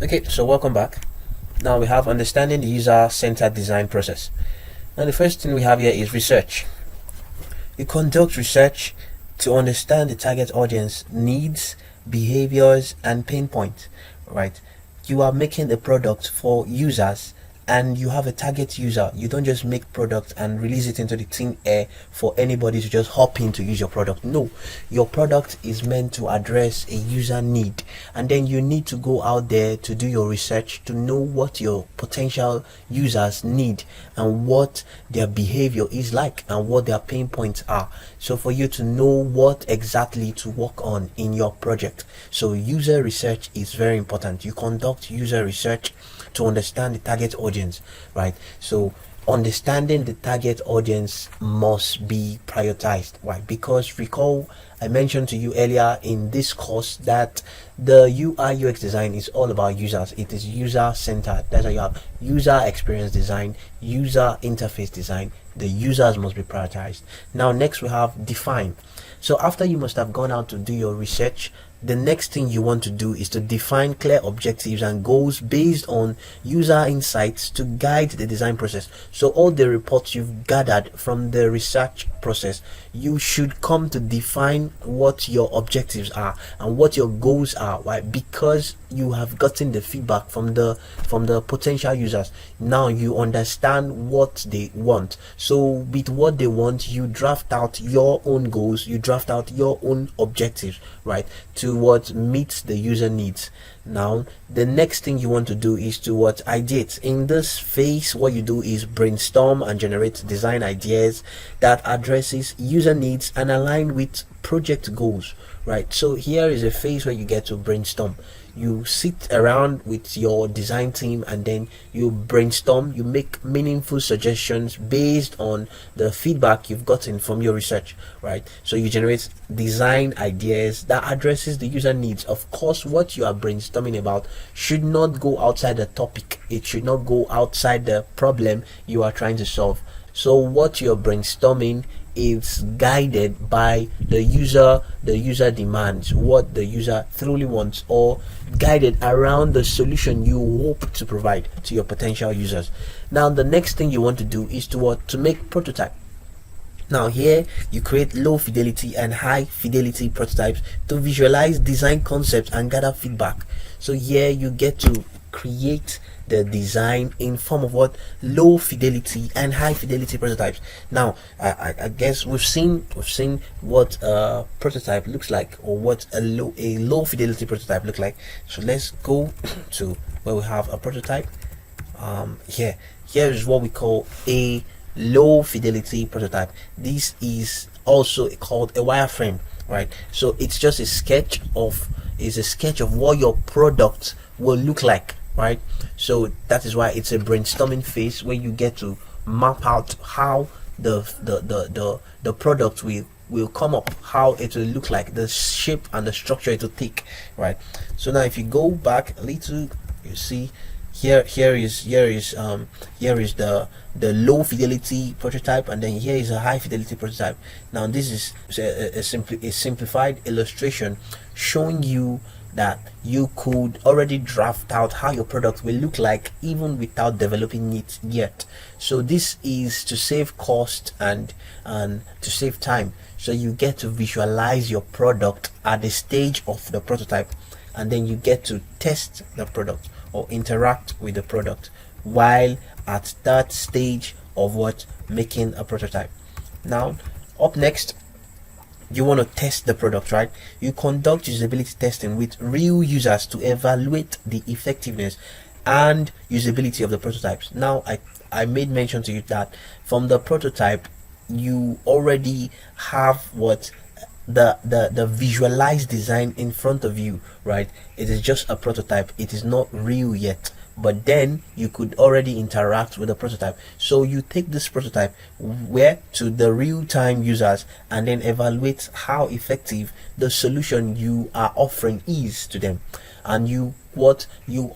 Okay, so welcome back. Now we have understanding the user-centered design process. Now the first thing we have here is research. You conduct research to understand the target audience needs, behaviors, and pain points, right? You are making a product for users and you have a target user. You don't just make product and release it into the thin air for anybody to just hop in to use your product. No, your product is meant to address a user need, and then you need to go out there to do your research to know what your potential users need and what their behavior is like and what their pain points are, so for you to know what exactly to work on in your project. So user research is very important. You conduct user research to understand the target audience, right? So understanding the target audience must be prioritized. Why? Because recall I mentioned to you earlier in this course that the UI UX design is all about users. It is user centered. That's why you have user experience design, user interface design. The users must be prioritized. Now next we have define. So after you must have gone out to do your research, the next thing you want to do is to define clear objectives and goals based on user insights to guide the design process. So all the reports you've gathered from the research process, you should come to define what your objectives are and what your goals are. Why? Because you have gotten the feedback from the potential users. Now you understand what they want. So with what they want, you draft out your own goals, you draft out your own objectives, right, to what meets the user needs. Now the next thing you want to do is to what ideate. In this phase, what you do is brainstorm and generate design ideas that addresses user needs and align with project goals, right? So here is a phase where you get to brainstorm. You sit around with your design team and then you brainstorm, you make meaningful suggestions based on the feedback you've gotten from your research, right? So you generate design ideas that addresses the user needs. Of course, what you are brainstorming about should not go outside the topic. It should not go outside the problem you are trying to solve. So what you're brainstorming is guided by the user demands, what the user truly wants, or guided around the solution you hope to provide to your potential users. Now the next thing you want to do is to make prototype. Now here you create low fidelity and high fidelity prototypes to visualize design concepts and gather feedback. So here you get to create the design in form of what low fidelity and high fidelity prototypes. Now I guess we've seen what a prototype looks like, or what a low fidelity prototype looks like. So let's go to where we have a prototype. Here is what we call a low fidelity prototype. This is also called a wireframe, right? So it's just a sketch of what your product will look like, right? So that is why it's a brainstorming phase where you get to map out how the product will come up, how it will look like, the shape and the structure it will take, right? So now if you go back a little, you see here is the low fidelity prototype, and then here is a high fidelity prototype. Now this is a simplified illustration showing you that you could already draft out how your product will look like even without developing it yet. So this is to save cost and to save time. So you get to visualize your product at the stage of the prototype, and then you get to test the product or interact with the product while at that stage of what making a prototype. Now up next, you want to test the product, right? You conduct usability testing with real users to evaluate the effectiveness and usability of the prototypes. Now I made mention to you that from the prototype you already have what the visualized design in front of you, right? It is just a prototype, it is not real yet, but then you could already interact with the prototype. So you take this prototype to the real-time users and then evaluate how effective the solution you are offering is to them, and you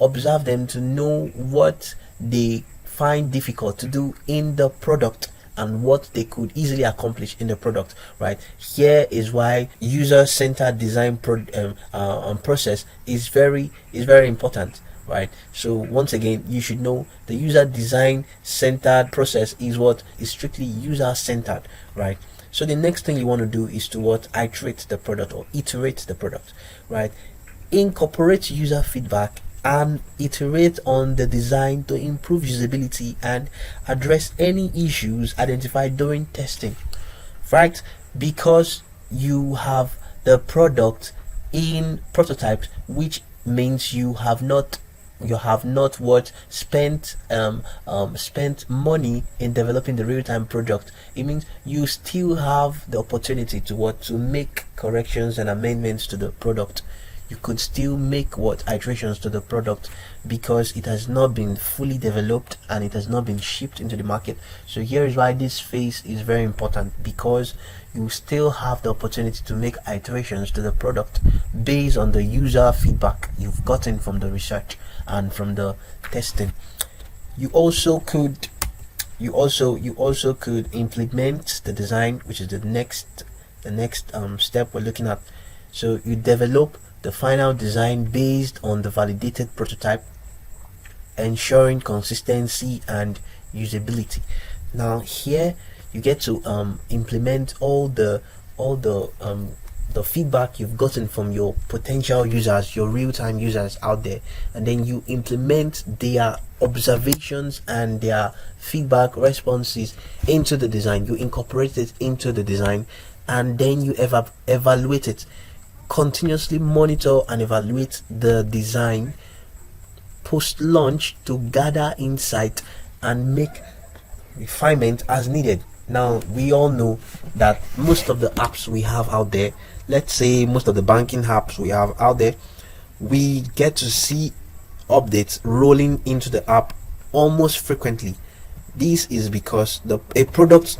observe them to know what they find difficult to do in the product and what they could easily accomplish in the product, right? Here is why user-centered design process is very important. right? So once again, you should know the user design centered process is what is strictly user centered, right? So the next thing you want to do is to what iterate the product or iterate the product, right? Incorporate user feedback and iterate on the design to improve usability and address any issues identified during testing, right? Because you have the product in prototypes, which means you have not what spent money in developing the real-time product. It means you still have the opportunity to make corrections and amendments to the product. You could still make iterations to the product because it has not been fully developed and it has not been shipped into the market. So here is why this phase is very important, because you still have the opportunity to make iterations to the product based on the user feedback you've gotten from the research and from the testing. You also could implement the design, which is the next step we're looking at. So you develop the final design based on the validated prototype, ensuring consistency and usability. Now here you get to implement all the feedback you've gotten from your potential users, your real-time users out there, and then you implement their observations and their feedback responses into the design. You incorporate it into the design, and then you evaluate it. Continuously monitor and evaluate the design post launch to gather insight and make refinement as needed. Now we all know that most of the apps we have out there, let's say most of the banking apps we have out there, we get to see updates rolling into the app almost frequently. This is because a product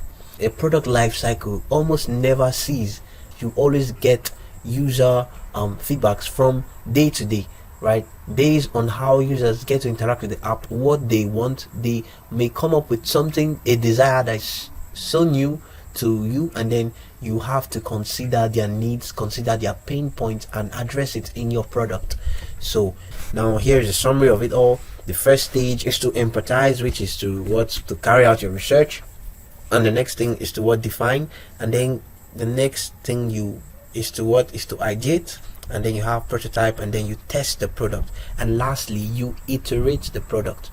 life cycle almost never ceases. You always get user feedbacks from day to day, right? Based on how users get to interact with the app, what they want, they may come up with something, a desire that's so new to you, and then you have to consider their needs, consider their pain points, and address it in your product. So now here's a summary of it all. The first stage is to empathize, which is to carry out your research, and the next thing is to define, and then the next thing is to ideate, and then you have prototype, and then you test the product, and lastly you iterate the product,